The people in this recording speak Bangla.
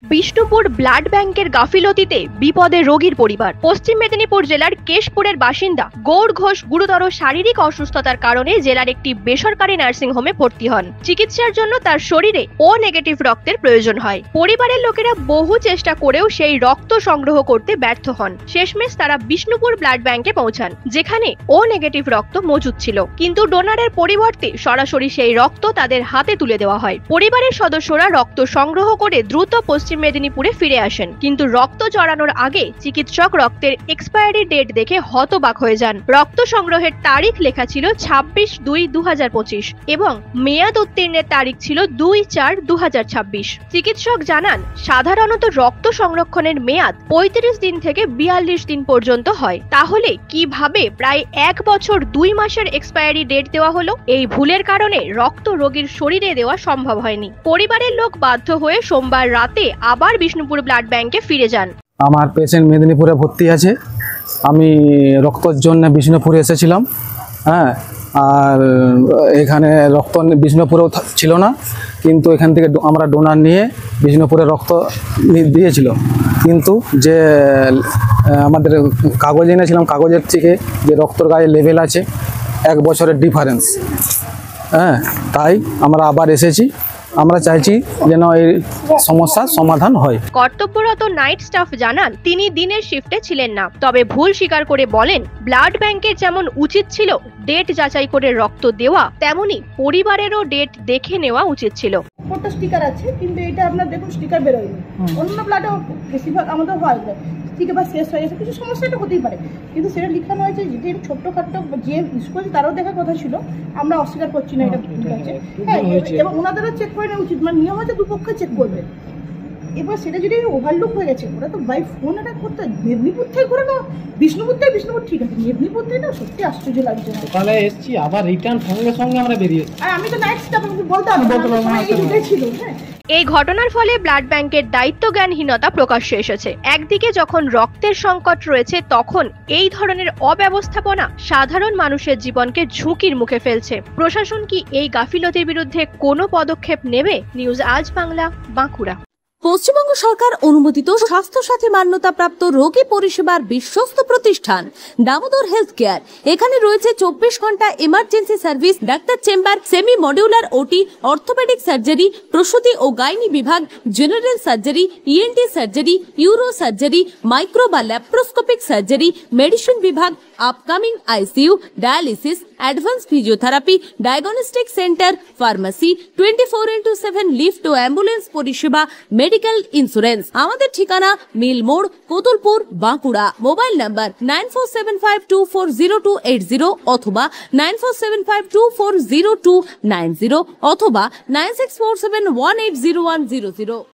বিষ্ণুপুর ব্লাড ব্যাংকের গাফিলতিতে বিপদে রোগীর পরিবার। পশ্চিম মেদিনীপুর জেলার কেশপুরের বাসিন্দা গৌর ঘোষ গুরুতর শারীরিক অসুস্থতার কারণে জেলার একটি বেসরকারি নার্সিং হোমে ভর্তি হন। চিকিৎসার জন্য তার শরীরে ও নেগেটিভ রক্তের প্রয়োজন হয়। পরিবারের লোকেরা বহু চেষ্টা করেও সেই রক্ত সংগ্রহ করতে ব্যর্থ হন। শেষমেশ তারা বিষ্ণুপুর ব্লাড ব্যাংকে পৌঁছান, যেখানে ও নেগেটিভ রক্ত মজুদ ছিল, কিন্তু ডোনারের পরিবর্তে সরাসরি সেই রক্ত তাদের হাতে তুলে দেওয়া হয়। পরিবারের সদস্যরা রক্ত সংগ্রহ করে দ্রুত পশ্চিম মেদিনীপুরে ফিরে আসেন, কিন্তু রক্ত জড়ানোর আগে চিকিৎসক রক্তের এক্সপায়ারি ডেট দেখে হতবাক হয়ে যান। রক্ত সংগ্রহের তারিখ লেখা ছিল 26/2/2025 এবং মেয়াদ উত্তীর্ণের তারিখ ছিল 2/4/2026। চিকিৎসক জানান, সাধারণত রক্ত সংরক্ষণের মেয়াদ 35 দিন থেকে 42 দিন পর্যন্ত হয়। তাহলে কিভাবে প্রায় 1 বছর 2 মাসের এক্সপায়ারি ডেট দেওয়া হলো? এই ভুলের কারণে রক্ত রোগীর শরীরে দেওয়া সম্ভব হয়নি। পরিবারের লোক বাধ্য হয়ে সোমবার রাতে আবার বিষ্ণুপুর ব্লাড ব্যাংকে ফিরে যান। আমার পেশেন্ট মেদিনীপুরে ভর্তি আছে। আমি রক্তর জন্য বিষ্ণুপুরে এসেছিলাম। হ্যাঁ, আর এখানে রক্ত বিষ্ণুপুরেও ছিল না, কিন্তু এখান থেকে আমরা ডোনার নিয়ে বিষ্ণুপুরে রক্ত দিয়েছিল। কিন্তু যে আমাদের কাগজ এনেছিলাম, কাগজের থেকে যে রক্তর গায়ে লেভেল আছে 1 বছরের ডিফারেন্স। হ্যাঁ, তাই আমরা আবার এসেছি। আমরা চাইছি যেন এই সমস্যার সমাধান হয়। কর্তব্যরত নাইট স্টাফ জানান, তিনি দিনের শিফটে ছিলেন না, তবে ভুল স্বীকার করে বলেন, ব্লাড ব্যাংকের যেমন উচিত ছিল ডেট যাচাই করে রক্ত দেওয়া, তেমনি পরিবারেরও ডেট দেখে নেওয়া উচিত ছিল। একটা স্টিকার আছে, কিন্তু এটা আপনার দেখুন স্টিকার বেরোয়নি। অন্য ব্লাডে বেশিরভাগ আমাদের হয় ঠিক আছে, শেষ হয়ে গেছে, কিছু সমস্যা এটা হতেই পারে, কিন্তু সেটা লিখানো হয়েছে যেটা ছোট্টখাট্টো যে স্কুল তারাও দেখার কথা ছিল। আমরা অস্বীকার করছি না, এটা ঠিক আছে। হ্যাঁ, এবং ওনাদেরও চেক করে নেওয়া উচিত, মানে নিয়ম হচ্ছে দুপক্ষে চেক করবে। এবার সেটা যদি ওভারলুক হয়ে গেছে, ওরা তো বাই ফোন এটা করতে মেদিনীপুর থেকে করে না, বিষ্ণুপুর ঠিক আছে, মেদিনীপুর থেকে না সত্যি আশ্চর্য লাগছে। সকালে এসেছি, আবার রিটার্ন সঙ্গে সঙ্গে আমরা বেরিয়েছি। আর আমি তো নাইট স্টাফ, বলতাম ছিল। হ্যাঁ, এই ঘটনার ফলে ব্লাড ব্যাংকের দায়িত্বজ্ঞানহীনতা প্রকাশ্যে এসেছে। একদিকে যখন রক্তের সংকট রয়েছে, তখন এই ধরনের অব্যবস্থাপনা সাধারণ মানুষের জীবনকে ঝুঁকির মুখে ফেলছে। প্রশাসন কি এই গাফিলতির বিরুদ্ধে কোনো পদক্ষেপ নেবে? নিউজ আজ বাংলা, বাঁকুড়া। পশ্চিমবঙ্গ সরকার অনুমোদিত স্বাস্থ্যসাথী মান্যতাপ্রাপ্ত রোগী পরিষেবার বিশ্বস্ত প্রতিষ্ঠান দামোদর হেলথ কেয়ার। এখানে রয়েছে 24 ঘন্টা emergency service, doctor chamber, semi modular OT, orthopedic surgery, প্রসূতি ও গাইনি বিভাগ, general surgery, ENT surgery, uro surgery, micro বা ল্যাপ্রোস্কোপিক সার্জারি, মেডিসিন বিভাগ, upcoming ICU, dialysis, advance physiotherapy, diagnostic centre, pharmacy, 24x7 lift ও অ্যাম্বুলেন্স পরিষেবা, মেডিকেল ইন্স্যুরেন্স। আমাদের ঠিকানা মিল মোড়, কোতুলপুর, বাঁকুড়া। মোবাইল নাম্বার 9475240280 অথবা 9475240290 অথবা 9647180100।